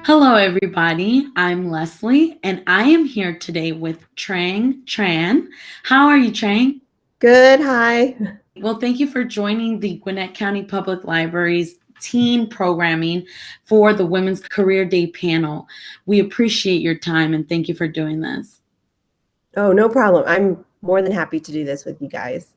Hello, everybody. I'm Leslie, and I am here today with Trang Tran. How are you, Trang? Good, hi. Well, thank you for joining the Gwinnett County Public Library's teen programming for the Women's Career Day panel. We appreciate your time and thank you for doing this. Oh, no problem. I'm more than happy to do this with you guys.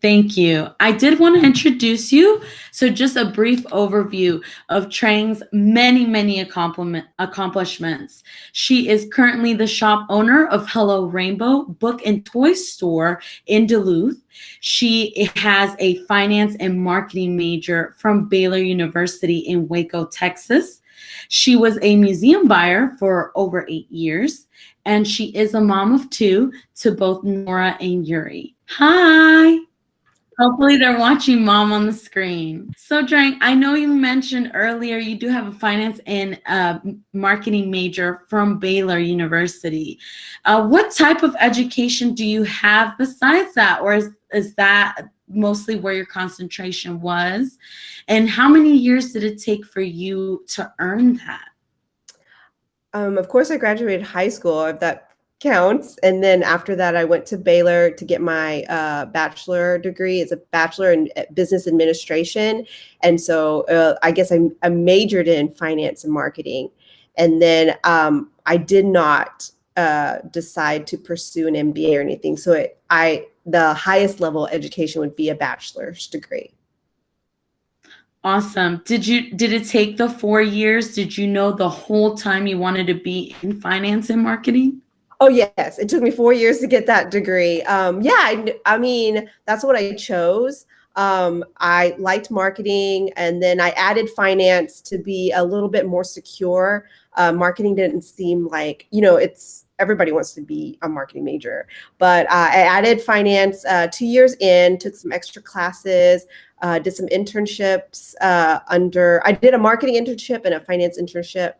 Thank you. I did want to introduce you. So just a brief overview of Trang's many accomplishments. She is currently the shop owner of Hello Rainbow Book and Toy Store in Duluth. She has a finance and marketing major from Baylor University in Waco, Texas. She was a museum buyer for over 8 years, and she is a mom of 2 to both Nora and Yuri. Hi. Hopefully they're watching mom on the screen. So Drang, I know you mentioned earlier you do have a finance and marketing major from Baylor University. What type of education do you have besides that? Or is that mostly where your concentration was? And how many years did it take for you to earn that? Of course, I graduated high school, if that counts. And then after that, I went to Baylor to get my bachelor degree. It's a bachelor in business administration. And so I guess I majored in finance and marketing. And then I did not decide to pursue an MBA or anything. So the highest level education would be a bachelor's degree. Awesome. Did it take the 4 years? Did you know the whole time you wanted to be in finance and marketing? Oh, yes. It took me 4 years to get that degree. Yeah, I mean, that's what I chose. I liked marketing, and then I added finance to be a little bit more secure. Marketing didn't seem like, everybody wants to be a marketing major, but I added finance 2 years in, took some extra classes, did some internships I did a marketing internship and a finance internship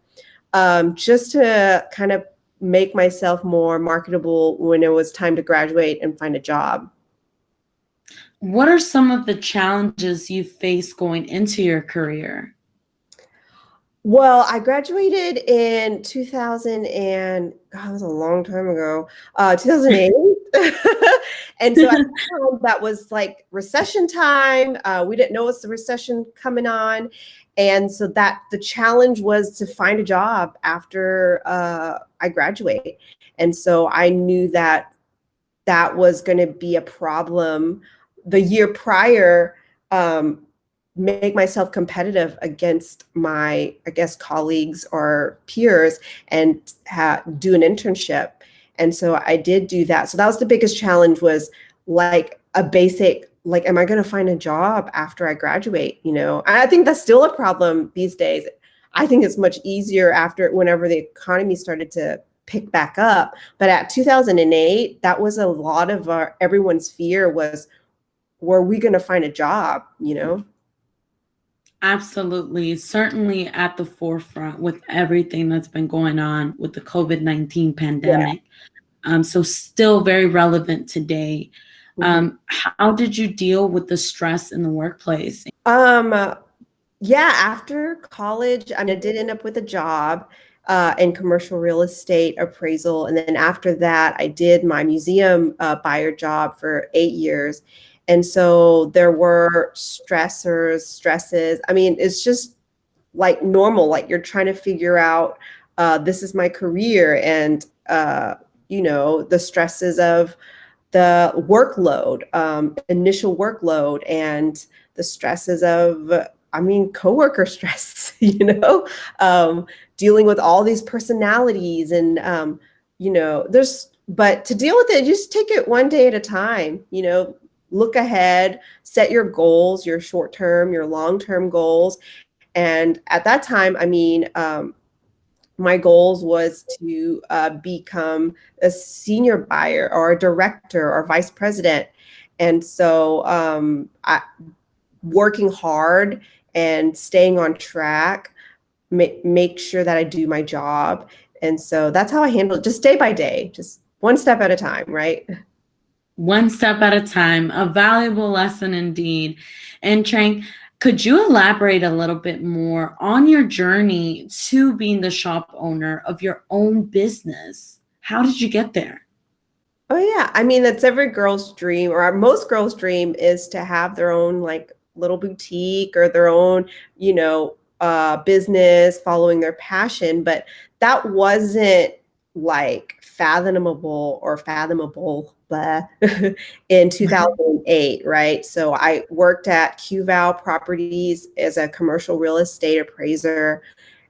just to kind of make myself more marketable when it was time to graduate and find a job. What are some of the challenges you faced going into your career? Well, I graduated in 2000 and God, it was a long time ago, 2008. And so that was like recession time. We didn't know it's the recession coming on. And so the challenge was to find a job after I graduate. And so I knew that was going to be a problem. The year prior, make myself competitive against my, I guess, colleagues or peers and do an internship. And so I did do that. So that was the biggest challenge, was like a basic, like, am I going to find a job after I graduate? And I think that's still a problem these days. I think it's much easier whenever the economy started to pick back up. But at 2008, that was a lot of everyone's fear was, were we going to find a job, Absolutely. Certainly at the forefront with everything that's been going on with the COVID-19 pandemic. Yeah. So still very relevant today. How did you deal with the stress in the workplace? Yeah, after college, I did end up with a job in commercial real estate appraisal. And then after that, I did my museum buyer job for 8 years. And so there were stresses. I mean, it's just like normal, like you're trying to figure out, this is my career, and, the stresses of the workload, initial workload, and the stresses of, coworker stress, dealing with all these personalities and, but to deal with it, just take it one day at a time, look ahead, set your goals, your short-term, your long-term goals. And at that time, my goals was to become a senior buyer or a director or vice president. And so working hard and staying on track, make sure that I do my job. And so that's how I handle it, just day by day, just one step at a time, right? One step at a time, a valuable lesson indeed. And Trang, Could you elaborate a little bit more on your journey to being the shop owner of your own business? How did you get there? Oh yeah, I mean that's every girl's dream, or most girls' dream, is to have their own like little boutique or their own, business following their passion. But that wasn't like fathomable in 2008, right? So I worked at QVal Properties as a commercial real estate appraiser.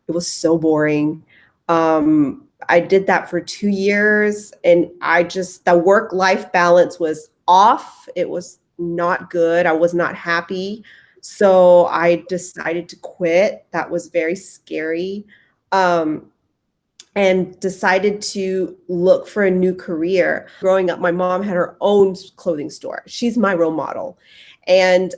It was so boring. I did that for 2 years, and the work-life balance was off. It was not good. I was not happy. So I decided to quit. That was very scary. And decided to look for a new career. Growing up, my mom had her own clothing store. She's my role model. And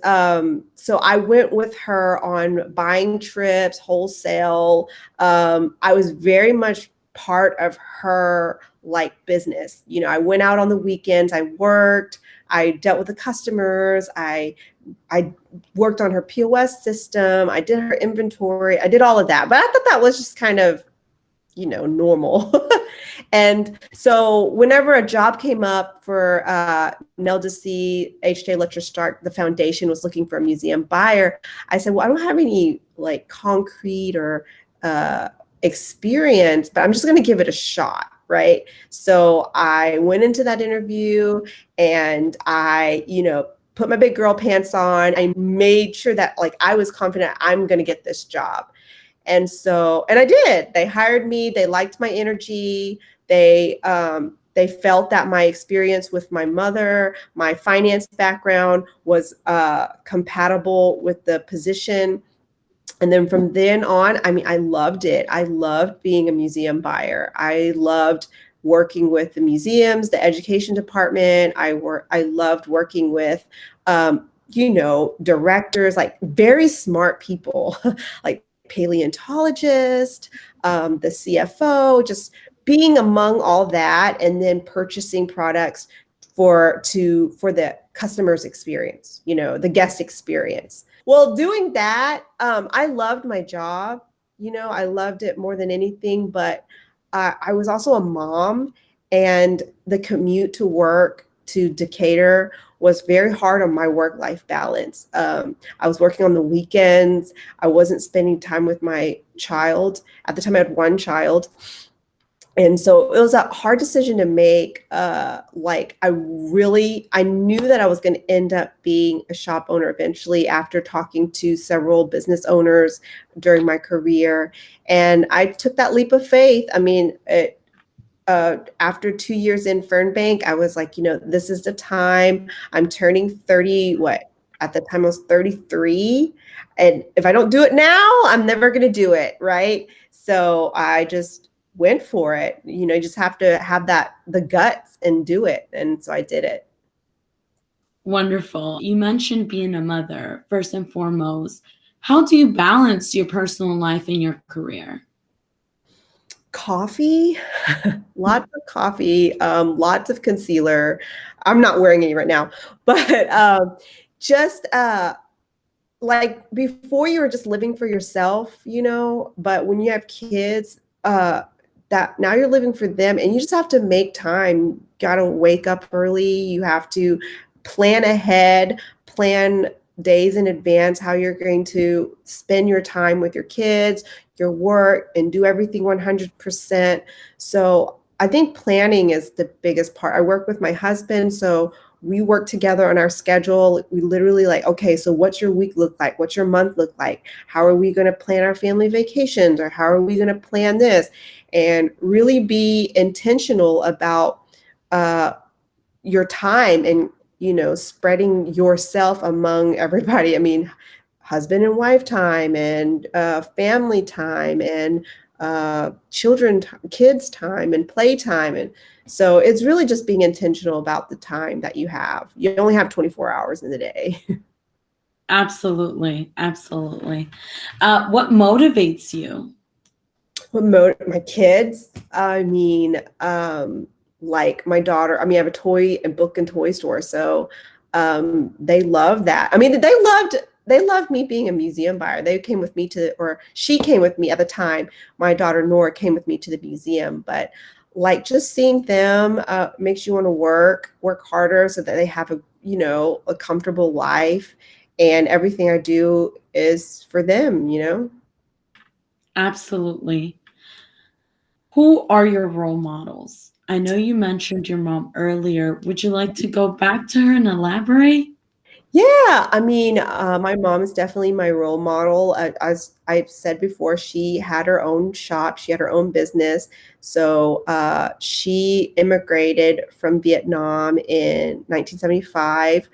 so I went with her on buying trips, wholesale. I was very much part of her like business. I went out on the weekends, I worked, I dealt with the customers, I worked on her POS system, I did her inventory, I did all of that. But I thought that was just kind of normal. And so whenever a job came up for NLDC, HJ Lecture Start, the foundation was looking for a museum buyer, I said, well, I don't have any like concrete or experience, but I'm just going to give it a shot. Right. So I went into that interview and I, put my big girl pants on. I made sure that like I was confident I'm going to get this job. And I did. They hired me. They liked my energy. They felt that my experience with my mother, my finance background was compatible with the position. And then from then on, I mean, I loved it. I loved being a museum buyer. I loved working with the museums, the education department. I loved working with, directors, like very smart people, like paleontologist, the CFO, just being among all that, and then purchasing products for the customer's experience, the guest experience. Well, doing that, I loved my job. I loved it more than anything, but I was also a mom, and the commute to work to Decatur was very hard on my work-life balance. I was working on the weekends. I wasn't spending time with my child. At the time, I had one child. And so it was a hard decision to make. I knew that I was going to end up being a shop owner eventually after talking to several business owners during my career. And I took that leap of faith. I mean, after 2 years in Fernbank, I was like, this is the time. I'm turning 30. At the time I was 33. And if I don't do it now, I'm never going to do it. Right. So I just went for it. You just have to have the guts and do it. And so I did it. Wonderful. You mentioned being a mother, first and foremost. How do you balance your personal life and your career? Coffee, lots of coffee, lots of concealer. I'm not wearing any right now, but just like before you were just living for yourself, but when you have kids, that now you're living for them, and you just have to make time. You gotta wake up early. You have to plan ahead, plan days in advance how you're going to spend your time with your kids, your work, and do everything 100%. So I think planning is the biggest part. I work with my husband, so we work together on our schedule. We literally okay, so what's your week look like? What's your month look like? How are we going to plan our family vacations? Or how are we going to plan this? And really be intentional about your time and, spreading yourself among everybody. I mean, husband and wife time, and family time, and kids time, and play time. And so it's really just being intentional about the time that you have. You only have 24 hours in the day. Absolutely. Absolutely. What motivates you? My kids, I mean, like my daughter, I have a toy and book and toy store. So they love that. I mean, they loved they loved me being a museum buyer. They came with me or she came with me at the time. My daughter Nora came with me to the museum, but like just seeing them makes you want to work harder so that they have a comfortable life, and everything I do is for them. Absolutely. Who are your role models? I know you mentioned your mom earlier. Would you like to go back to her and elaborate? Yeah, I mean, my mom is definitely my role model. As I've said before, she had her own shop, she had her own business. So she immigrated from Vietnam in 1975,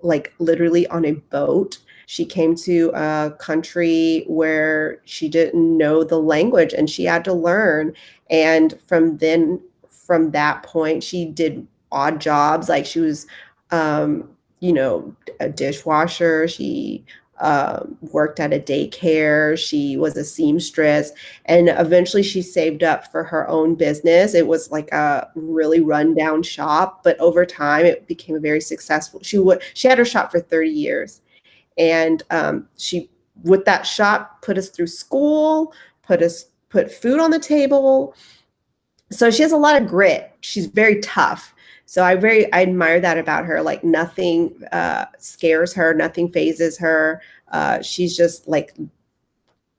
like literally on a boat. She came to a country where she didn't know the language and she had to learn. And from that point, she did odd jobs. Like she was, um, a dishwasher. She worked at a daycare. She was a seamstress. And eventually she saved up for her own business. It was like a really rundown shop, but over time it became very successful. She had her shop for 30 years. And she, with that shop, put us through school, put food on the table. So she has a lot of grit. She's very tough. So I admire that about her. Like nothing scares her, nothing phases her. She's just like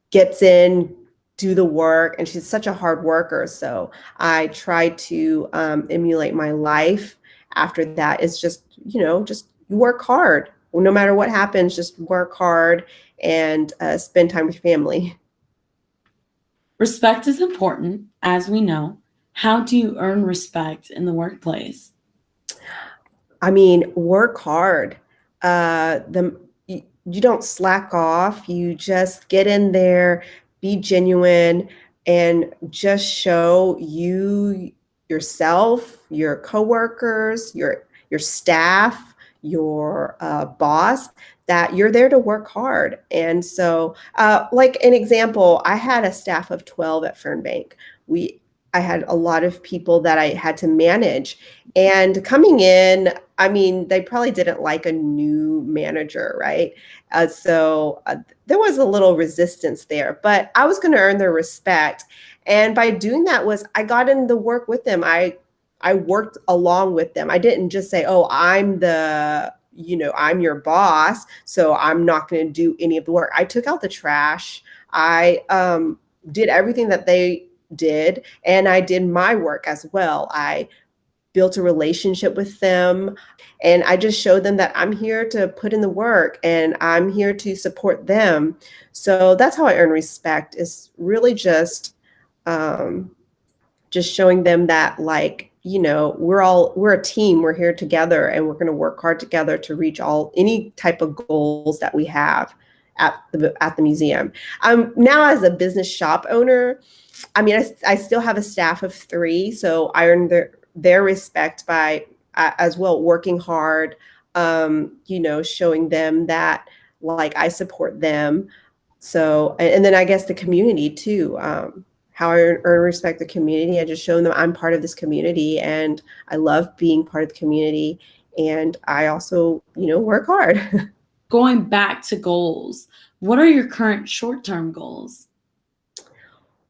gets in, do the work, and she's such a hard worker. So I try to emulate my life. After that, it's just work hard. No matter what happens, just work hard and spend time with your family. Respect is important, as we know. How do you earn respect in the workplace? I mean, work hard. You don't slack off. You just get in there, be genuine, and just show yourself, your coworkers, your staff, your boss that you're there to work hard. And so, like an example, I had a staff of 12 at Fernbank. I had a lot of people that I had to manage. And coming in, I mean, they probably didn't like a new manager, right? So there was a little resistance there, but I was going to earn their respect. And by doing that was I got in the work with them. I worked along with them. I didn't just say, "Oh, I'm your boss, so I'm not going to do any of the work." I took out the trash. I did everything that they did, and I did my work as well. I built a relationship with them, and I just showed them that I'm here to put in the work and I'm here to support them. So that's how I earn respect, is really just showing them that, like, we're a team, we're here together, and we're going to work hard together to reach any type of goals that we have at the museum. Now as a business shop owner, I mean, I still have a staff of 3, so I earn their respect by as well working hard, showing them that, like, I support them. So, and then I guess the community too. How I earn respect the community, I just show them I'm part of this community and I love being part of the community, and I also work hard. Going back to goals, what are your current short-term goals?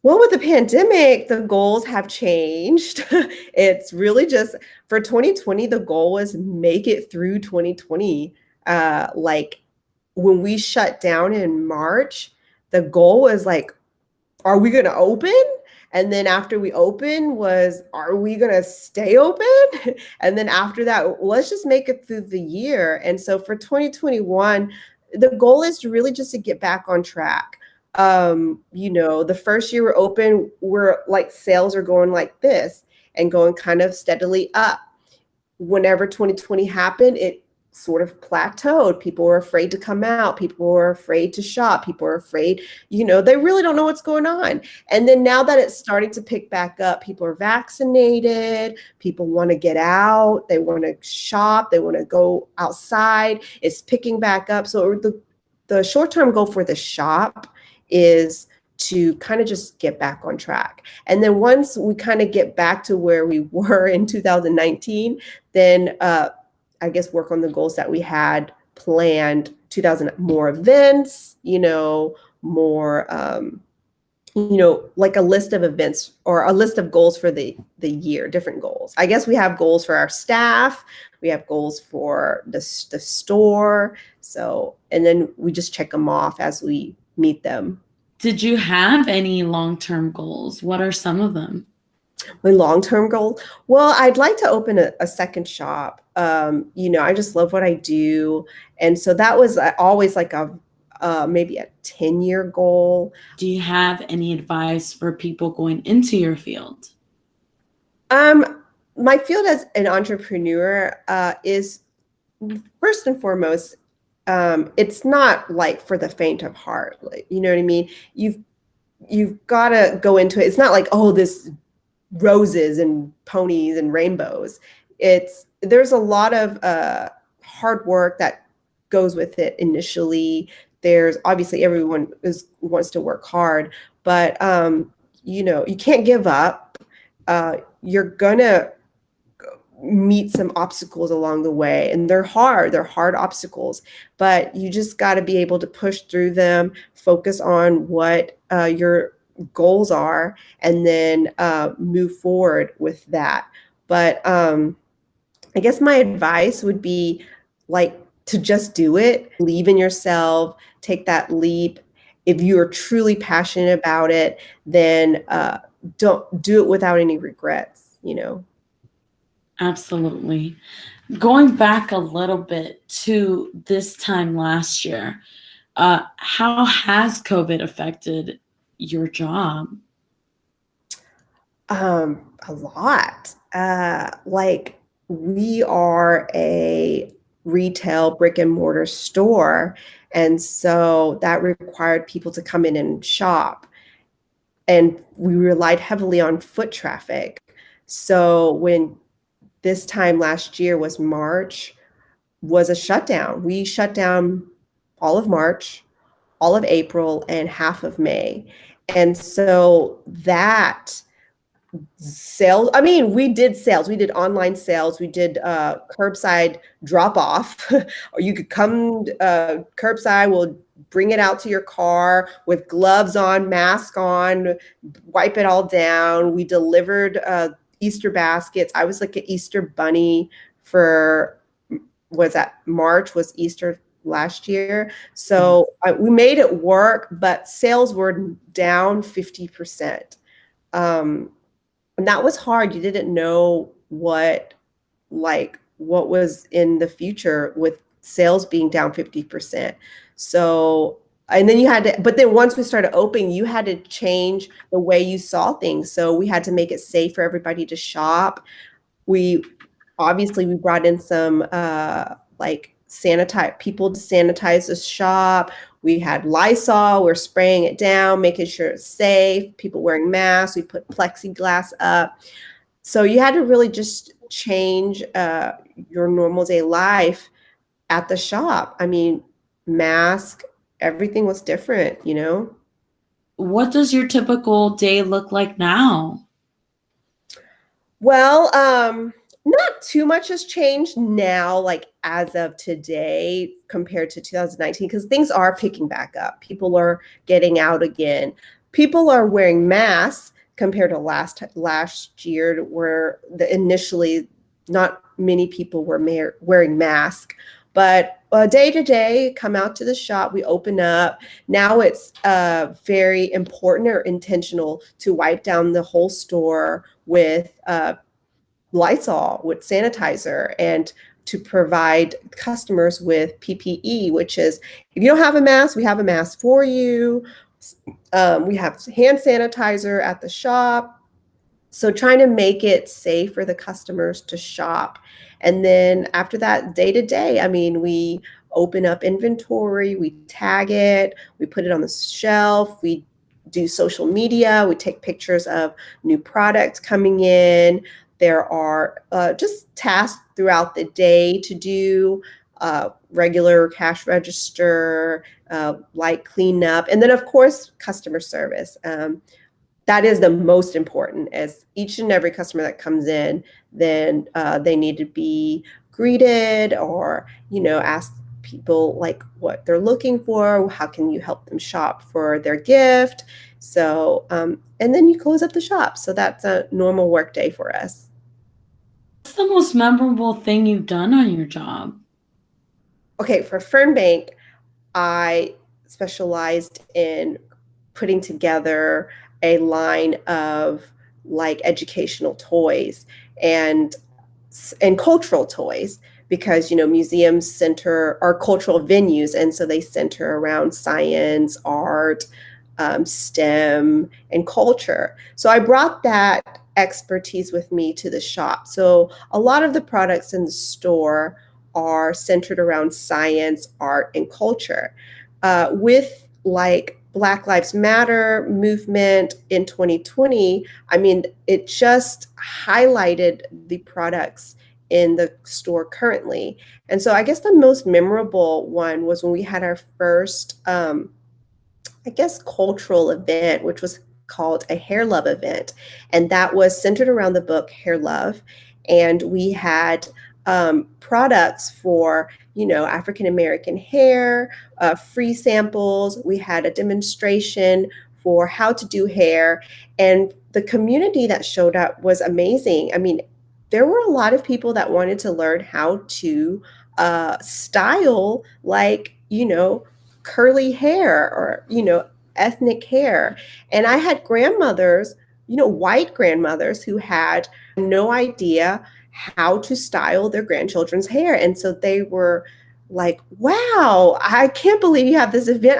Well, with the pandemic, the goals have changed. It's really just for 2020, the goal was make it through 2020. Like when we shut down in March, the goal was like, are we going to open? And then after we open was, are we going to stay open? And then after that, let's just make it through the year. And so for 2021, the goal is really just to get back on track. The first year we're open, we're like sales are going like this and going kind of steadily up. Whenever 2020 happened, it sort of plateaued. People were afraid to come out. People were afraid to shop. People were afraid, they really don't know what's going on. And then now that it's starting to pick back up, people are vaccinated. People want to get out. They want to shop. They want to go outside. It's picking back up. So the short-term goal for the shop is to kind of just get back on track. And then once we kind of get back to where we were in 2019, then I guess work on the goals that we had planned 2000 more events, more, like a list of events or a list of goals for the year, different goals. I guess we have goals for our staff. We have goals for the store. So, and then we just check them off as we meet them. Did you have any long-term goals? What are some of them? My long-term goal? Well, I'd like to open a second shop. I just love what I do. And so that was always like maybe a 10-year goal. Do you have any advice for people going into your field? My field as an entrepreneur is, first and foremost, it's not like for the faint of heart. Like, you know what I mean? You've got to go into it. It's not like, oh, this roses and ponies and rainbows. There's a lot of hard work that goes with it initially. There's obviously everyone wants to work hard, but you can't give up. You're gonna meet some obstacles along the way, and they're hard obstacles, but you just got to be able to push through them, focus on what your goals are, and then move forward with that. But I guess my advice would be like to just do it, believe in yourself, take that leap. If you are truly passionate about it, then don't do it without any regrets, Absolutely. Going back a little bit to this time last year, how has COVID affected your job? A lot. Like, we are a retail brick and mortar store, and so that required people to come in and shop, and we relied heavily on foot traffic. So when this time last year was March, was a shutdown. We shut down all of March, all of April, and half of May. And so that sales, we did sales. We did online sales. We did curbside drop off, or you could come curbside. We'll bring it out to your car with gloves on, mask on, wipe it all down. We delivered Easter baskets. I was like an Easter bunny for, March was Easter last year. So we made it work, but sales were down 50%. And that was hard. You didn't know what was in the future with sales being down 50%. So, and then but then once we started opening, you had to change the way you saw things. So we had to make it safe for everybody to shop. We brought in some people to sanitize the shop. We had Lysol, we're spraying it down, making sure it's safe, people wearing masks, we put plexiglass up. So you had to really just change your normal day life at the shop. Mask, everything was different, What does your typical day look like now? Well, not too much has changed now, like as of today compared to 2019, because things are picking back up. People are getting out again. People are wearing masks compared to last year, where initially not many people were wearing masks. But day to day, come out to the shop, we open up. Now it's very important or intentional to wipe down the whole store with Lysol, with sanitizer, and to provide customers with PPE, which is, if you don't have a mask, we have a mask for you. We have hand sanitizer at the shop. So trying to make it safe for the customers to shop. And then after that, day to day, we open up inventory, we tag it, we put it on the shelf, we do social media, we take pictures of new products coming in. There are just tasks throughout the day to do, regular cash register, light cleanup, and then of course, customer service. That is the most important, as each and every customer that comes in, then they need to be greeted, or, ask people like what they're looking for, how can you help them shop for their gift. So, and then you close up the shop. So that's a normal work day for us. What's the most memorable thing you've done on your job? Okay, for Fernbank, I specialized in putting together a line of like educational toys and cultural toys, because museums center are cultural venues, and so they center around science, art, STEM, and culture. So I brought that expertise with me to the shop. So a lot of the products in the store are centered around science, art, and culture. With like Black Lives Matter movement in 2020, I mean, it just highlighted the products in the store currently. And so I guess the most memorable one was when we had our first, I guess, cultural event, which was called a Hair Love event. And that was centered around the book Hair Love. And we had products for, African American hair, free samples. We had a demonstration for how to do hair. And the community that showed up was amazing. I mean, there were a lot of people that wanted to learn how to style, like, curly hair or, ethnic hair. And I had grandmothers, white grandmothers who had no idea how to style their grandchildren's hair. And so they were like, wow, I can't believe you have this event.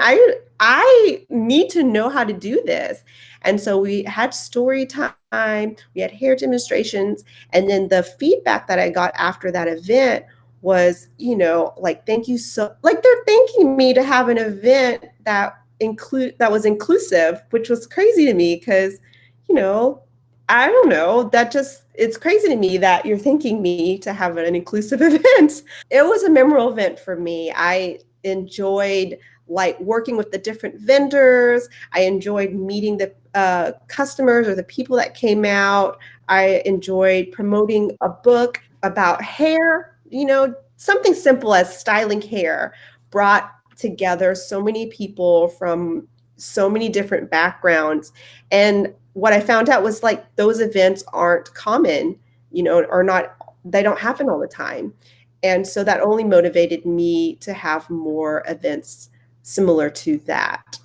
I need to know how to do this. And so we had story time, we had hair demonstrations, and then the feedback that I got after that event was, like, thank you so, like, they're thanking me to have an event that was inclusive, which was crazy to me because, I don't know, it's crazy to me that you're thanking me to have an inclusive event. It was a memorable event for me. I enjoyed like working with the different vendors. I enjoyed meeting the customers or the people that came out. I enjoyed promoting a book about hair, something simple as styling hair brought together so many people from so many different backgrounds. And what I found out was like those events aren't common, or not, they don't happen all the time. And so that only motivated me to have more events similar to that.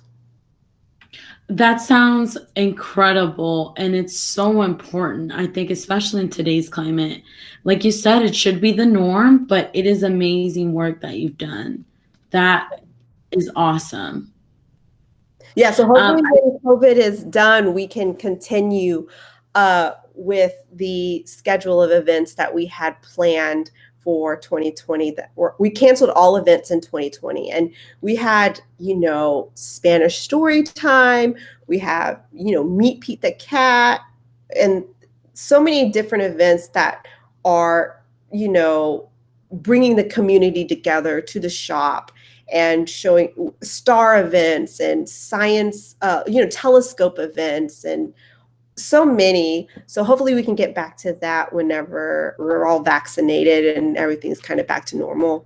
That sounds incredible, and it's so important. I think, especially in today's climate, like you said, it should be the norm, but it is amazing work that you've done. That is awesome. Yeah, so hopefully when COVID is done, we can continue with the schedule of events that we had planned for 2020. We canceled all events in 2020, and we had, Spanish story time. We have, Meet Pete the Cat, and so many different events that are, bringing the community together to the shop and showing star events and science, telescope events, and so many. So hopefully we can get back to that whenever we're all vaccinated and everything's kind of back to normal.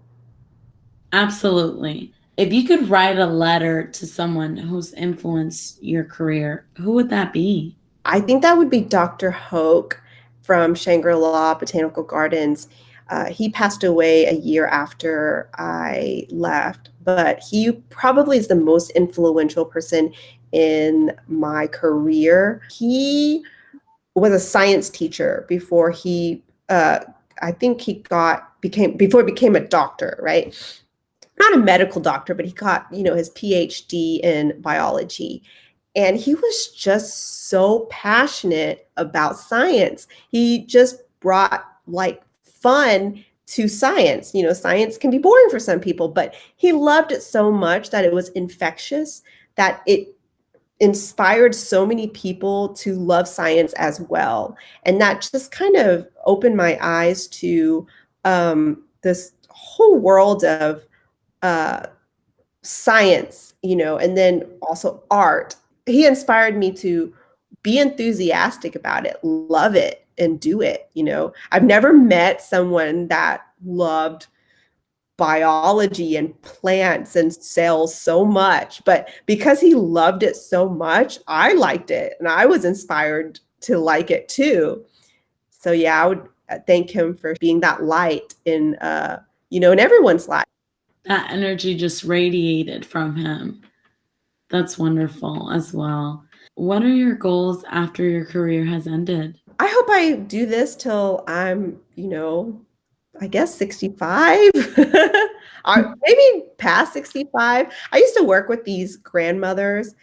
Absolutely. If you could write a letter to someone who's influenced your career, who would that be? I think that would be Dr. Hoke from Shangri-La Botanical Gardens. He passed away a year after I left, but he probably is the most influential person in my career. He was a science teacher before I think before he became a doctor, right? Not a medical doctor, but he got, his PhD in biology. And he was just so passionate about science. He just brought like fun to science. Science can be boring for some people, but he loved it so much that it was infectious, that it inspired so many people to love science as well. And that just kind of opened my eyes to this whole world of science, and then also art. He inspired me to be enthusiastic about it, love it, and do it. I've never met someone that loved biology and plants and cells so much, but because he loved it so much, I liked it and I was inspired to like it too. So yeah, I would thank him for being that light in in everyone's life. That energy just radiated from him. That's wonderful as well. What are your goals after your career has ended? I hope I do this till I'm, I guess 65, or maybe past 65. I used to work with these grandmothers.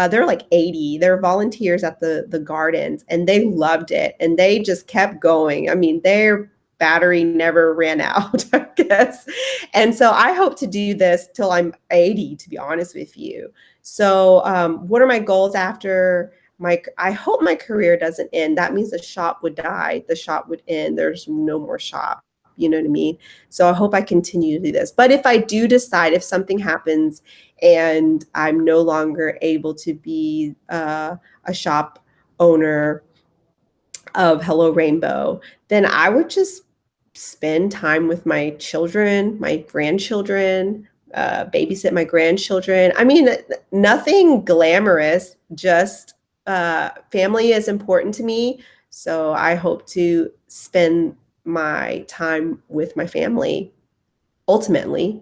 They're like 80. They're volunteers at the gardens, and they loved it, and they just kept going. I mean, their battery never ran out, I guess. And so I hope to do this till I'm 80, to be honest with you. So what are my goals after I hope my career doesn't end. That means the shop would die. The shop would end. There's no more shop. You know what I mean? So I hope I continue to do this. But if I do decide, if something happens and I'm no longer able to be a shop owner of Hello Rainbow, then I would just spend time with my children, my grandchildren, babysit my grandchildren. I mean, nothing glamorous, just family is important to me. So I hope to spend my time with my family ultimately,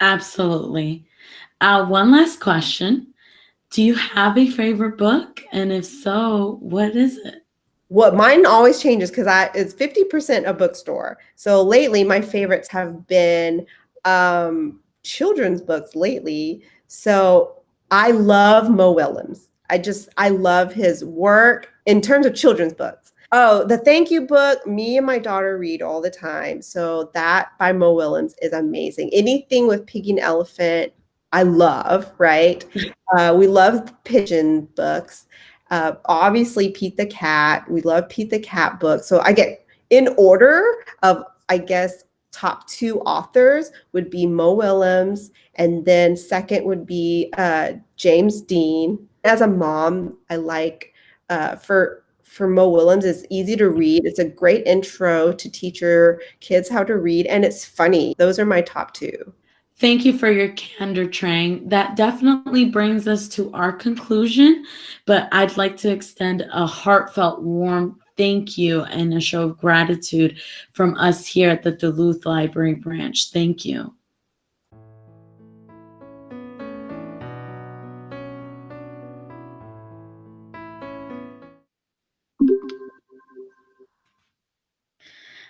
Absolutely. One last question. Do you have a favorite book? And if so, what is it? What mine always changes because it's 50% a bookstore. So lately my favorites have been children's books lately. So I love Mo Willems. I love his work in terms of children's books. Oh, the Thank You book, me and my daughter read all the time. So that by Mo Willems is amazing. Anything with Piggy and Elephant, I love, right? We love pigeon books. Obviously, Pete the Cat. We love Pete the Cat books. So I get in order of, I guess, top 2 authors would be Mo Willems, and then second would be James Dean. As a mom, I like for Mo Willems, it's easy to read. It's a great intro to teach your kids how to read, and it's funny. Those are my top 2. Thank you for your candor, Trang. That definitely brings us to our conclusion, but I'd like to extend a heartfelt, warm thank you and a show of gratitude from us here at the Duluth Library Branch. Thank you.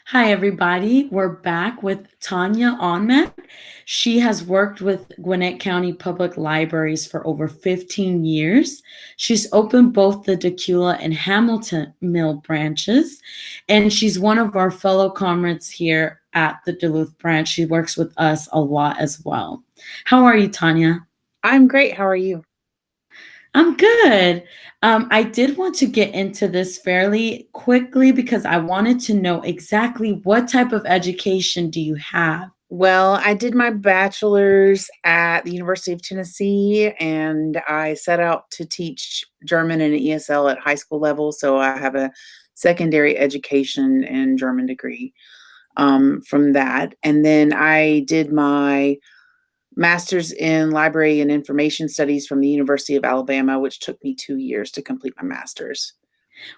Hi, everybody. We're back with Tanya Ahmed. She has worked with Gwinnett County Public Libraries for over 15 years. She's opened both the Decula and Hamilton Mill branches, and she's one of our fellow comrades here at the Duluth branch. She works with us a lot as well. How are you, Tanya? I'm great. How are you? I'm good. I did want to get into this fairly quickly because I wanted to know exactly what type of education do you have? Well, I did my bachelor's at the University of Tennessee, and I set out to teach German and ESL at high school level. So I have a secondary education and German degree from that. And then I did my master's in library and information studies from the University of Alabama, which took me 2 years to complete my master's.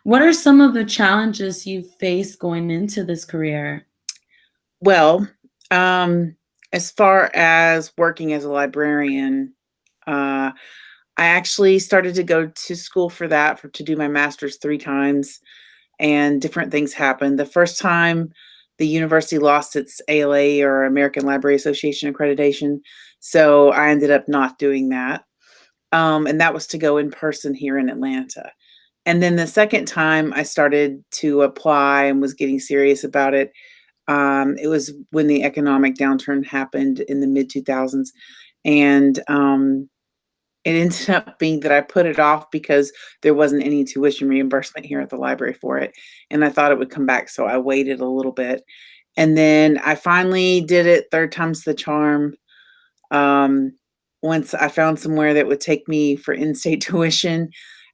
What are some of the challenges you faced going into this career? Well, as far as working as a librarian, I actually started to go to school for that to do my master's 3 times, and different things happened. The first time, the university lost its ALA, or American Library Association accreditation, so I ended up not doing that. And that was to go in person here in Atlanta. And then the second time I started to apply and was getting serious about it, it was when the economic downturn happened in the mid 2000s. And it ended up being that I put it off because there wasn't any tuition reimbursement here at the library for it. And I thought it would come back. So I waited a little bit. And then I finally did it, third time's the charm. Once I found somewhere that would take me for in-state tuition.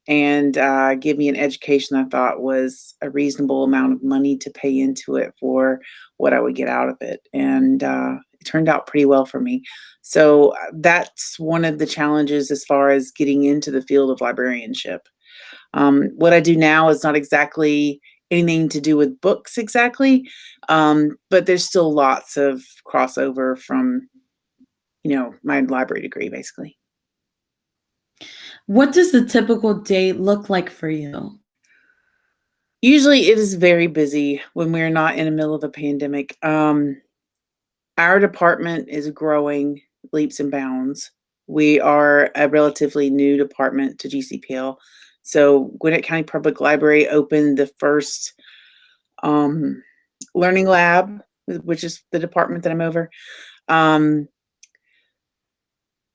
and give me an education I thought was a reasonable amount of money to pay into it for what I would get out of it. And it turned out pretty well for me. So that's one of the challenges as far as getting into the field of librarianship. What I do now is not exactly anything to do with books exactly, but there's still lots of crossover from, my library degree, basically. What does the typical day look like for you? Usually it is very busy when we're not in the middle of a pandemic. Our department is growing leaps and bounds. We are a relatively new department to GCPL. So Gwinnett County Public Library opened the first learning lab, which is the department that I'm over,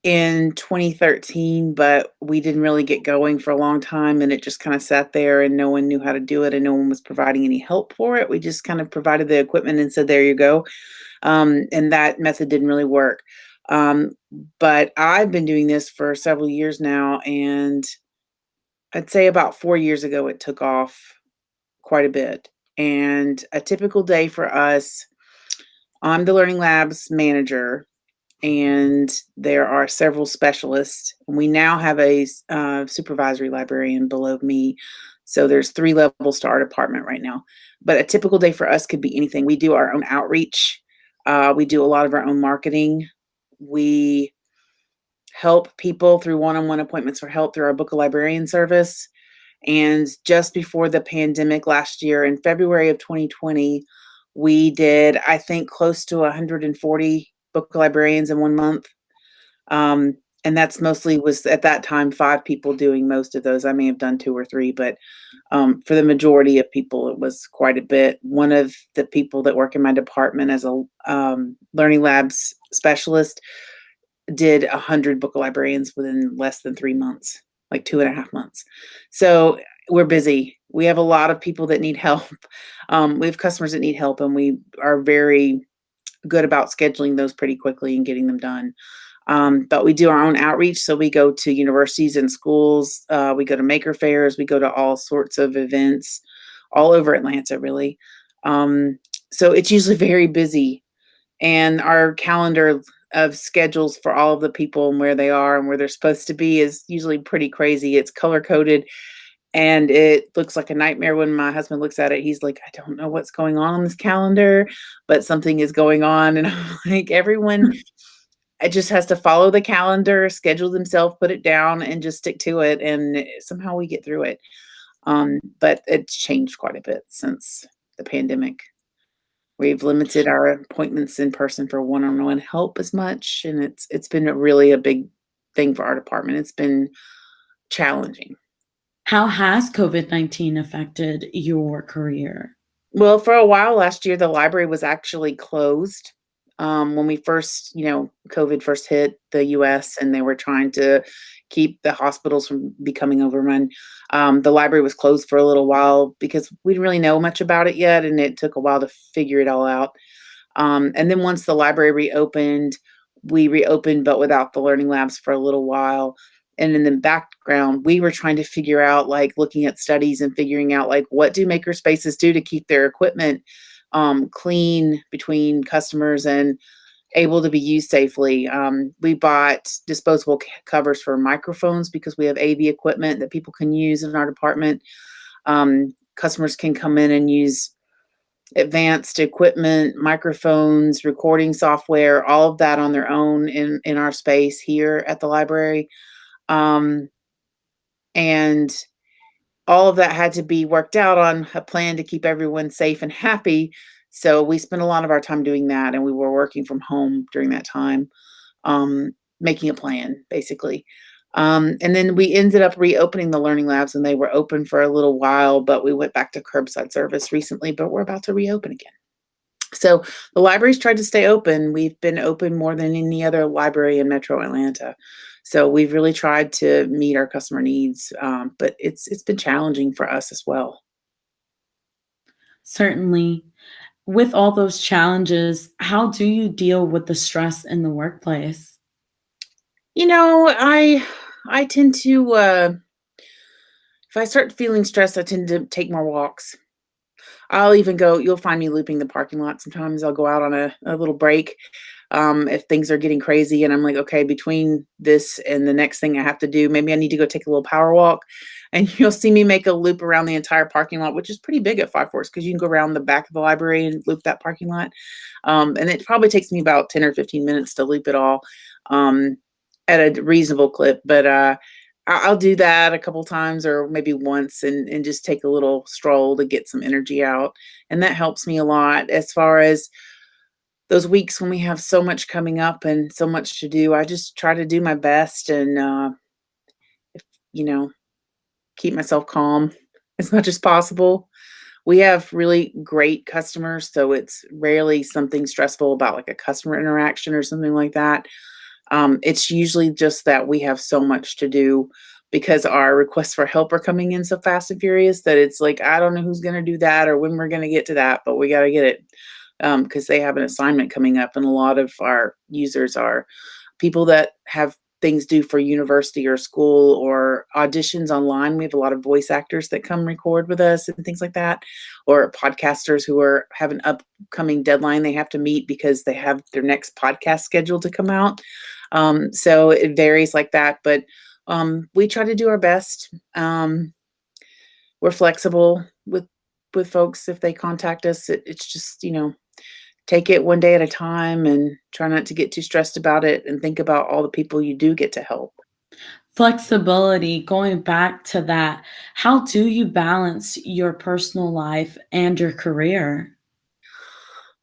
in 2013, but we didn't really get going for a long time, and it just kind of sat there and no one knew how to do it and no one was providing any help for it. We just kind of provided the equipment and said, there you go. And that method didn't really work. But I've been doing this for several years now, and I'd say about 4 years ago, it took off quite a bit. And a typical day for us, I'm the Learning Labs manager, and there are several specialists. We now have a supervisory librarian below me. So there's 3 levels to our department right now. But a typical day for us could be anything. We do our own outreach. We do a lot of our own marketing. We help people through one-on-one appointments for help through our Book a Librarian service. And just before the pandemic last year, in February of 2020, we did, I think, close to 140 book librarians in 1 month. And that's mostly was at that time 5 people doing most of those. I may have done 2 or 3, but for the majority of people, it was quite a bit. One of the people that work in my department as a learning labs specialist did 100 book librarians within less than 3 months, like 2.5 months. So we're busy. We have a lot of people that need help. We have customers that need help, and we are very good about scheduling those pretty quickly and getting them done. But we do our own outreach. So we go to universities and schools. We go to maker fairs. We go to all sorts of events all over Atlanta, really. So it's usually very busy. And our calendar of schedules for all of the people and where they are and where they're supposed to be is usually pretty crazy. It's color coded. And it looks like a nightmare when my husband looks at it. He's like, I don't know what's going on this calendar, but something is going on. And I'm like, everyone it just has to follow the calendar, schedule themselves, put it down, and just stick to it. And somehow we get through it. But it's changed quite a bit since the pandemic. We've limited our appointments in person for one-on-one help as much. And it's been really a big thing for our department. It's been challenging. How has COVID-19 affected your career? Well, for a while last year, the library was actually closed. When we first, COVID first hit the US and they were trying to keep the hospitals from becoming overrun, the library was closed for a little while because we didn't really know much about it yet, and it took a while to figure it all out. And then once the library reopened, we reopened, but without the learning labs for a little while. And in the background, we were trying to figure out, like looking at studies and figuring out, like, what do maker spaces do to keep their equipment clean between customers and able to be used safely. We bought disposable covers for microphones because we have AV equipment that people can use in our department. Customers can come in and use advanced equipment, microphones, recording software, all of that on their own in our space here at the library. And all of that had to be worked out on a plan to keep everyone safe and happy. So we spent a lot of our time doing that, and we were working from home during that time, making a plan, basically. And then we ended up reopening the learning labs, and they were open for a little while, but we went back to curbside service recently, but we're about to reopen again. So the library's tried to stay open. We've been open more than any other library in Metro Atlanta. So we've really tried to meet our customer needs, but it's been challenging for us as well. Certainly. With all those challenges, how do you deal with the stress in the workplace? I tend to if I start feeling stressed, I tend to take more walks. I'll even go, you'll find me looping the parking lot. Sometimes I'll go out on a little break if things are getting crazy and I'm like, okay, between this and the next thing I have to do, maybe I need to go take a little power walk. And you'll see me make a loop around the entire parking lot, which is pretty big at Five Forks because you can go around the back of the library and loop that parking lot. And it probably takes me about 10 or 15 minutes to loop it all at a reasonable clip. But I'll do that a couple times or maybe once and just take a little stroll to get some energy out. And that helps me a lot. As far as those weeks when we have so much coming up and so much to do, I just try to do my best and, you know, keep myself calm as much as possible. We have really great customers, so it's rarely something stressful about like a customer interaction or something like that. It's usually just that we have so much to do because our requests for help are coming in so fast and furious that it's like, I don't know who's going to do that or when we're going to get to that, but we got to get it because they have an assignment coming up. And a lot of our users are people that have things due for university or school or auditions online. We have a lot of voice actors that come record with us and things like that, or podcasters who have an upcoming deadline they have to meet because they have their next podcast scheduled to come out. So it varies like that, but we try to do our best. We're flexible with folks if they contact us. It's just, take it one day at a time and try not to get too stressed about it and think about all the people you do get to help. Flexibility, going back to that, how do you balance your personal life and your career?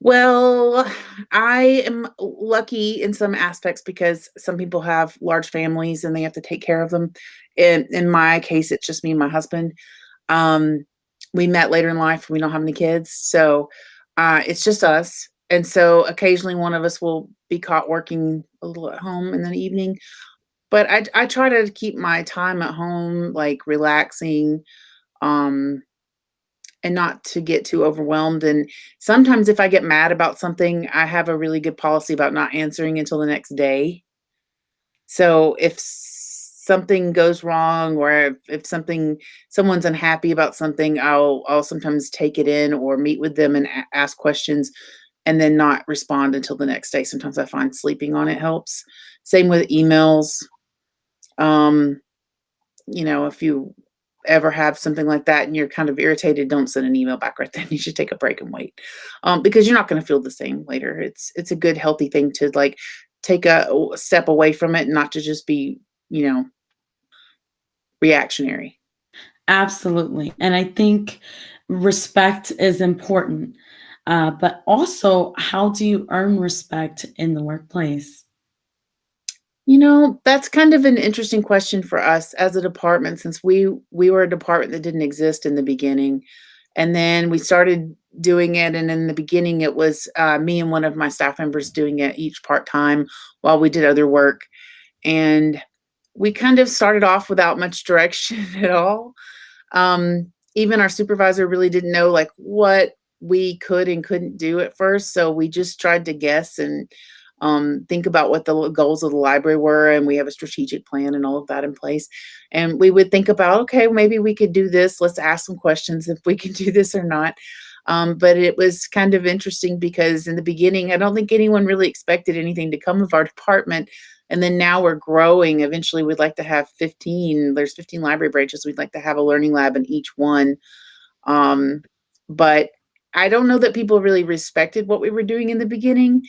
Well, I am lucky in some aspects because some people have large families and they have to take care of them. In my case, it's just me and my husband. We met later in life. We don't have any kids. So it's just us. And so occasionally one of us will be caught working a little at home in the evening. But I try to keep my time at home, like relaxing, and not to get too overwhelmed. And sometimes if I get mad about something, I have a really good policy about not answering until the next day. So if something goes wrong or if someone's unhappy about something, I'll sometimes take it in or meet with them and ask questions and then not respond until the next day. Sometimes I find sleeping on it helps. Same with emails. If you ever have something like that and you're kind of irritated, don't send an email back right then. You should take a break and wait, because you're not going to feel the same later. It's a good, healthy thing to like take a step away from it and not to just be, reactionary. Absolutely. And I think respect is important. But also, how do you earn respect in the workplace? That's kind of an interesting question for us as a department, since we were a department that didn't exist in the beginning. And then we started doing it. And in the beginning, it was me and one of my staff members doing it each part-time while we did other work. And we kind of started off without much direction at all. Even our supervisor really didn't know like what we could and couldn't do at first. So we just tried to guess and think about what the goals of the library were. And we have a strategic plan and all of that in place. And we would think about, okay, maybe we could do this. Let's ask some questions if we can do this or not. But it was kind of interesting because in the beginning, I don't think anyone really expected anything to come of our department. And then now we're growing. Eventually, we'd like to have 15. There's 15 library branches. We'd like to have a learning lab in each one. But I don't know that people really respected what we were doing in the beginning.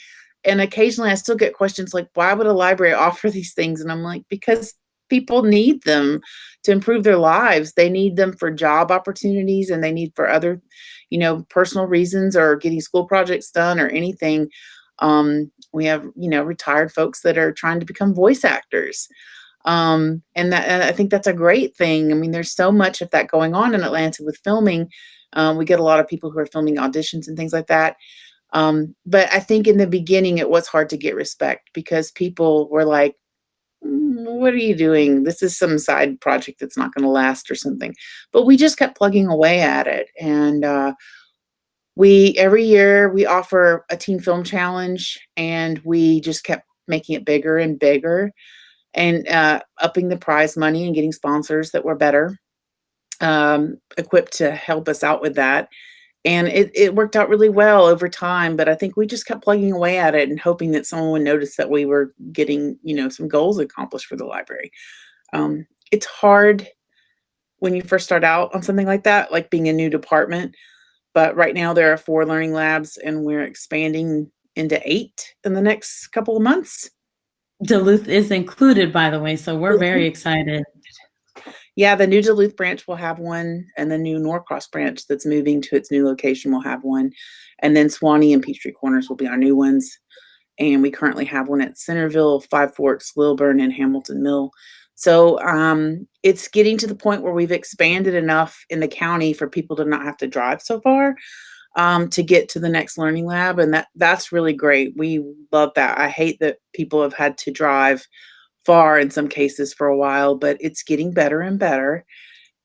And occasionally I still get questions like, why would a library offer these things? And I'm like, because people need them to improve their lives. They need them for job opportunities and they need for other, personal reasons or getting school projects done or anything. We have, retired folks that are trying to become voice actors. And I think that's a great thing. I mean, there's so much of that going on in Atlanta with filming. We get a lot of people who are filming auditions and things like that. But I think in the beginning, it was hard to get respect because people were like, what are you doing? This is some side project that's not going to last or something. But we just kept plugging away at it. And every year we offer a teen film challenge, and we just kept making it bigger and bigger and upping the prize money and getting sponsors that were better. equipped to help us out with that. And it worked out really well over time, but I think we just kept plugging away at it and hoping that someone would notice that we were getting, some goals accomplished for the library. It's hard when you first start out on something like that, like being a new department. But right now there are 4 learning labs and we're expanding into 8 in the next couple of months. Duluth is included, by the way, so we're very excited. Yeah, the new Duluth branch will have one, and the new Norcross branch that's moving to its new location will have one. And then Swanee and Peachtree Corners will be our new ones. And we currently have one at Centerville, Five Forks, Lilburn, and Hamilton Mill. So it's getting to the point where we've expanded enough in the county for people to not have to drive so far to get to the next learning lab. And that's really great. We love that. I hate that people have had to drive far in some cases for a while, but it's getting better and better.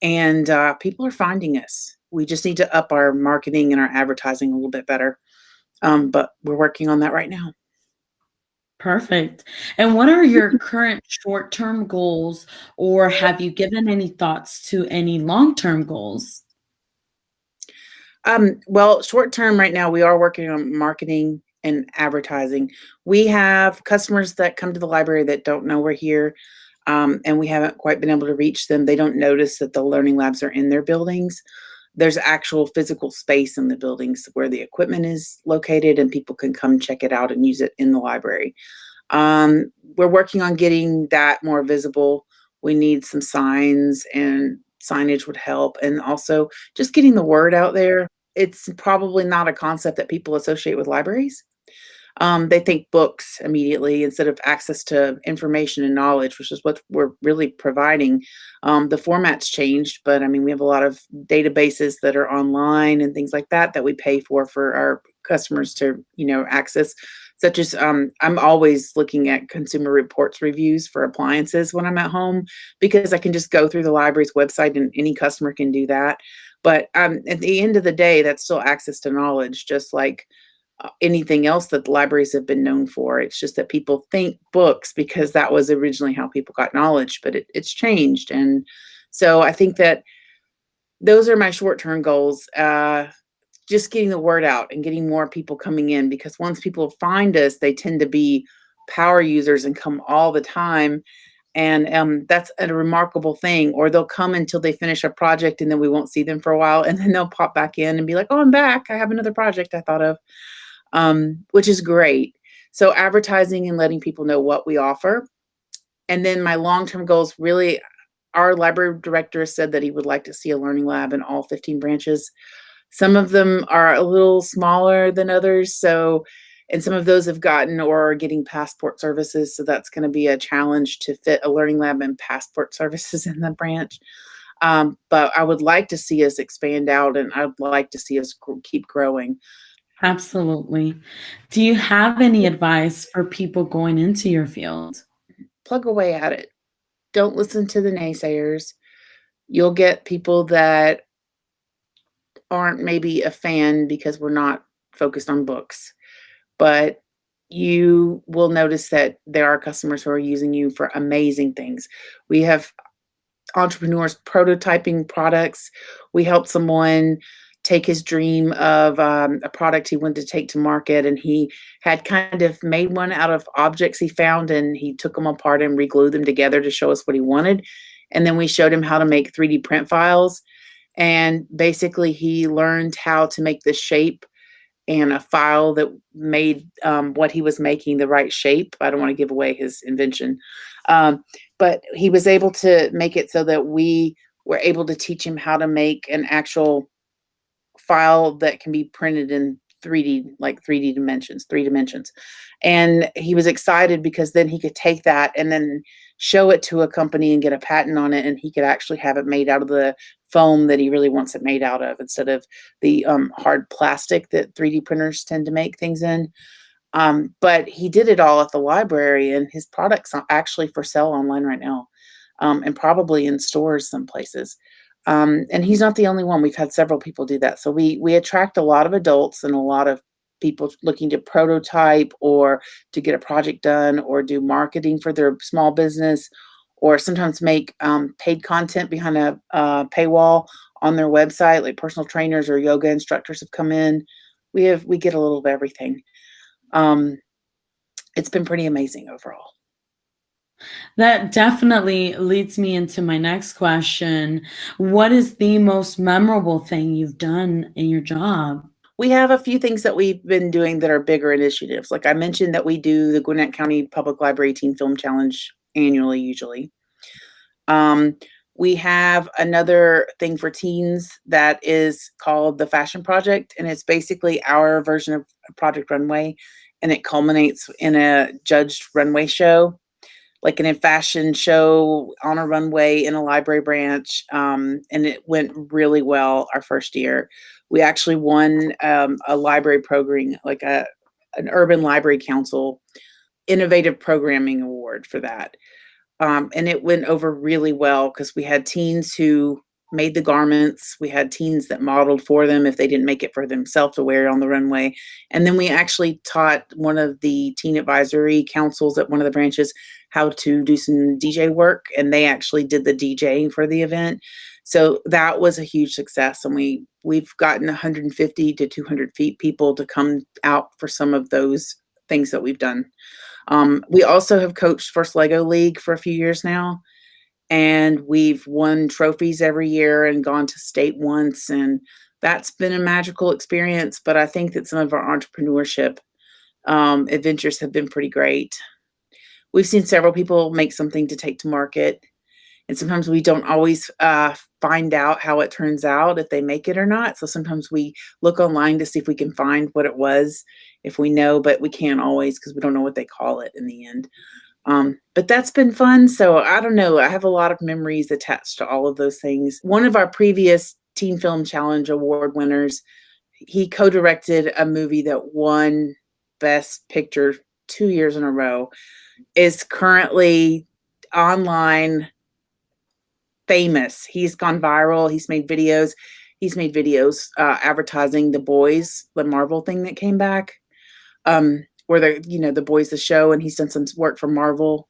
And people are finding us. We just need to up our marketing and our advertising a little bit better. But we're working on that right now. Perfect. And what are your current short-term goals, or have you given any thoughts to any long-term goals? Well, short term right now, we are working on marketing and advertising. We have customers that come to the library that don't know we're here, and we haven't quite been able to reach them. They don't notice that the learning labs are in their buildings. There's actual physical space in the buildings where the equipment is located, and people can come check it out and use it in the library. We're working on getting that more visible. We need some signs, and signage would help. And also just getting the word out there. It's probably not a concept that people associate with libraries. They think books immediately instead of access to information and knowledge, which is what we're really providing. The format's changed, but I mean, we have a lot of databases that are online and things like that we pay for our customers to, access, such as I'm always looking at Consumer Reports reviews for appliances when I'm at home, because I can just go through the library's website and any customer can do that. But at the end of the day, that's still access to knowledge, just like anything else that the libraries have been known for. It's just that people think books because that was originally how people got knowledge, but it's changed. And so I think that those are my short-term goals. Just getting the word out and getting more people coming in, because once people find us, they tend to be power users and come all the time. And that's a remarkable thing. Or they'll come until they finish a project and then we won't see them for a while. And then they'll pop back in and be like, oh, I'm back. I have another project I thought of, which is great. So advertising and letting people know what we offer. And then my long-term goals, really, our library director said that he would like to see a learning lab in all 15 branches. Some of them are a little smaller than others. And some of those have gotten or are getting passport services. So that's going to be a challenge to fit a learning lab and passport services in the branch. But I would like to see us expand out, and I'd like to see us keep growing. Absolutely. Do you have any advice for people going into your field? Plug away at it. Don't listen to the naysayers. You'll get people that aren't maybe a fan because we're not focused on books, but you will notice that there are customers who are using you for amazing things. We have entrepreneurs prototyping products. We helped someone take his dream of a product he wanted to take to market, and he had kind of made one out of objects he found, and he took them apart and re-glued them together to show us what he wanted. And then we showed him how to make 3D print files. And basically he learned how to make the shape and a file that made what he was making the right shape. I don't want to give away his invention. But he was able to make it so that we were able to teach him how to make an actual file that can be printed in 3D, like 3 dimensions. And he was excited because then he could take that and then show it to a company and get a patent on it, and he could actually have it made out of the foam that he really wants it made out of, instead of the hard plastic that 3D printers tend to make things in. But he did it all at the library, and his products are actually for sale online right now, and probably in stores some places. And he's not the only one. We've had several people do that. So we attract a lot of adults and a lot of people looking to prototype or to get a project done or do marketing for their small business, or sometimes make paid content behind a paywall on their website, like personal trainers or yoga instructors have come in. We get a little of everything. It's been pretty amazing overall. That definitely leads me into my next question. What is the most memorable thing you've done in your job? We have a few things that we've been doing that are bigger initiatives. Like I mentioned that we do the Gwinnett County Public Library Teen Film Challenge annually, usually. We have another thing for teens that is called the Fashion Project, and it's basically our version of Project Runway, and it culminates in a judged runway show, like in a fashion show on a runway in a library branch, and it went really well our first year. We actually won a library program, like an Urban Library Council Innovative Programming Award for that. And it went over really well because we had teens who made the garments. We had teens that modeled for them if they didn't make it for themselves to wear on the runway. And then we actually taught one of the teen advisory councils at one of the branches how to do some DJ work, and they actually did the DJing for the event. So that was a huge success, and we've gotten 150 to 200 people to come out for some of those things that we've done. We also have coached First Lego League for a few years now, and we've won trophies every year and gone to state once, and that's been a magical experience. But I think that some of our entrepreneurship adventures have been pretty great. We've seen several people make something to take to market, and sometimes we don't always find out how it turns out, if they make it or not. So sometimes we look online to see if we can find what it was, if we know, but we can't always because we don't know what they call it in the end. But that's been fun. So I don't know. I have a lot of memories attached to all of those things. One of our previous Teen Film Challenge Award winners, he co-directed a movie that won Best Picture 2 years in a row, is currently online famous. He's gone viral. He's made videos. Advertising The Boys, the Marvel thing that came back, where The Boys, the show, and he's done some work for Marvel.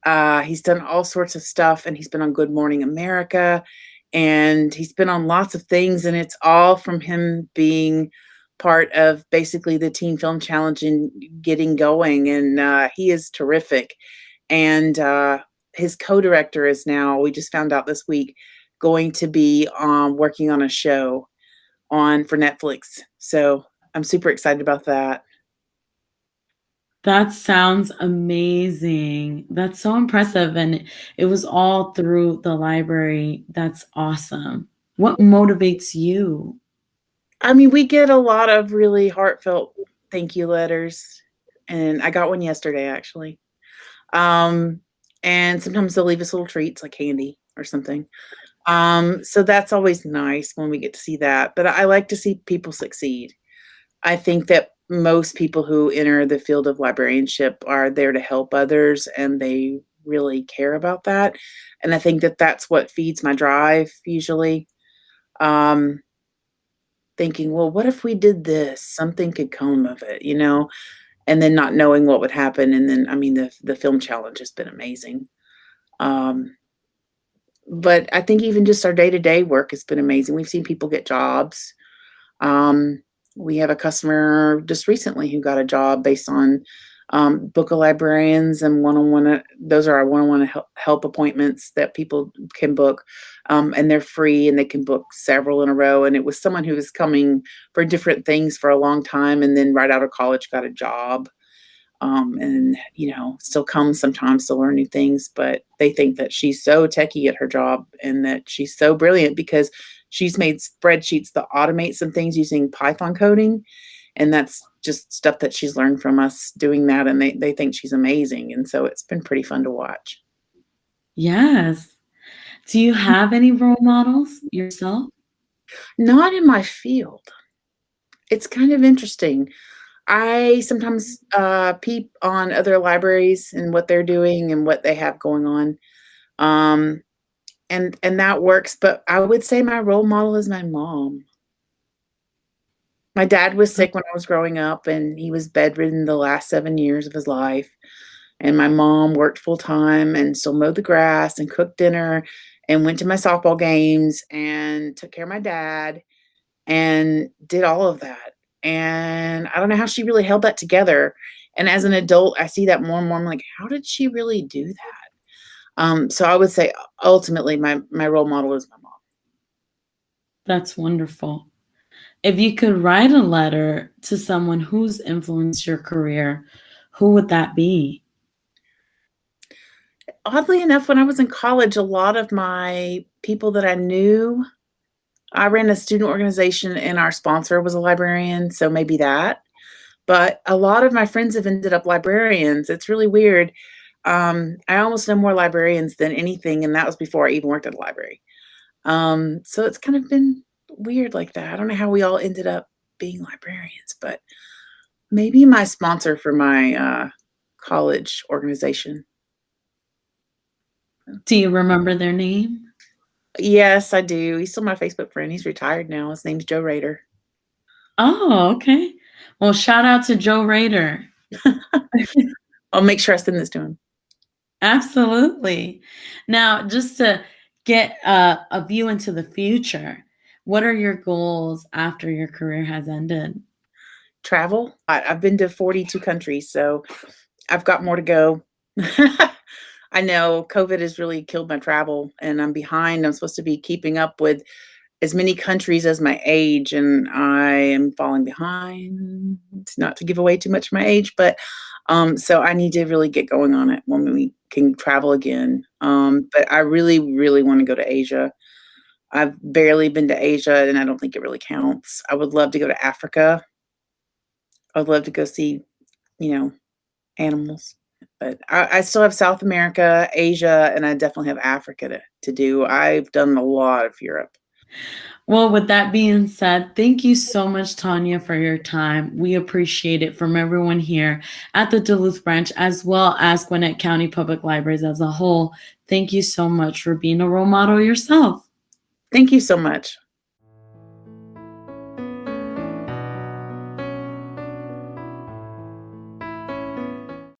He's done all sorts of stuff, and he's been on Good Morning America, and he's been on lots of things, and it's all from him being part of basically the Teen Film Challenge and getting going, and he is terrific. And his co-director is now, we just found out this week, going to be working on a show for Netflix. So I'm super excited about that. That sounds amazing. That's so impressive. And it was all through the library. That's awesome. What motivates you? I mean, we get a lot of really heartfelt thank you letters, and I got one yesterday, actually. And sometimes they'll leave us little treats like candy or something. So that's always nice when we get to see that. But I like to see people succeed. I think that most people who enter the field of librarianship are there to help others, and they really care about that. And I think that that's what feeds my drive usually. Thinking, well, what if we did this? Something could come of it, and then not knowing what would happen. And then, I mean, the film challenge has been amazing. But I think even just our day-to-day work has been amazing. We've seen people get jobs. We have a customer just recently who got a job based on book of librarians and one-on-one. Those are our one-on-one help appointments that people can book, and they're free, and they can book several in a row. And it was someone who was coming for different things for a long time, and then right out of college got a job, and still comes sometimes to learn new things. But they think that she's so techie at her job, and that she's so brilliant because she's made spreadsheets that automate some things using Python coding. And that's just stuff that she's learned from us doing that. And they think she's amazing. And so it's been pretty fun to watch. Yes. Do you have any role models yourself? Not in my field. It's kind of interesting. I sometimes peep on other libraries and what they're doing and what they have going on. And that works. But I would say my role model is my mom. My dad was sick when I was growing up, and he was bedridden the last 7 years of his life. And my mom worked full time and still mowed the grass and cooked dinner and went to my softball games and took care of my dad and did all of that. And I don't know how she really held that together. And as an adult, I see that more and more. I'm like, how did she really do that? So I would say ultimately my role model is my mom. That's wonderful. If you could write a letter to someone who's influenced your career, who would that be? Oddly enough, when I was in college, a lot of my people that I knew, I ran a student organization and our sponsor was a librarian, so maybe that. But a lot of my friends have ended up librarians. It's really weird. I almost know more librarians than anything, and that was before I even worked at a library. So it's kind of been weird like that. I don't know how we all ended up being librarians, but maybe my sponsor for my college organization. Do you remember their name? Yes, I do. He's still my Facebook friend. He's retired now. His name's Joe Rader. Oh, okay. Well, shout out to Joe Rader. I'll make sure I send this to him. Absolutely. Now, just to get a view into the future, what are your goals after your career has ended? Travel. I've been to 42 countries, so I've got more to go. I know COVID has really killed my travel, and I'm behind. I'm supposed to be keeping up with as many countries as my age, and I am falling behind. Not to give away too much of my age, but so I need to really get going on it when we can travel again. But I really, really want to go to Asia. I've barely been to Asia, and I don't think it really counts. I would love to go to Africa. I would love to go see, animals. But I still have South America, Asia, and I definitely have Africa to do. I've done a lot of Europe. Well, with that being said, thank you so much, Tanya, for your time. We appreciate it from everyone here at the Duluth branch, as well as Gwinnett County Public Libraries as a whole. Thank you so much for being a role model yourself. Thank you so much.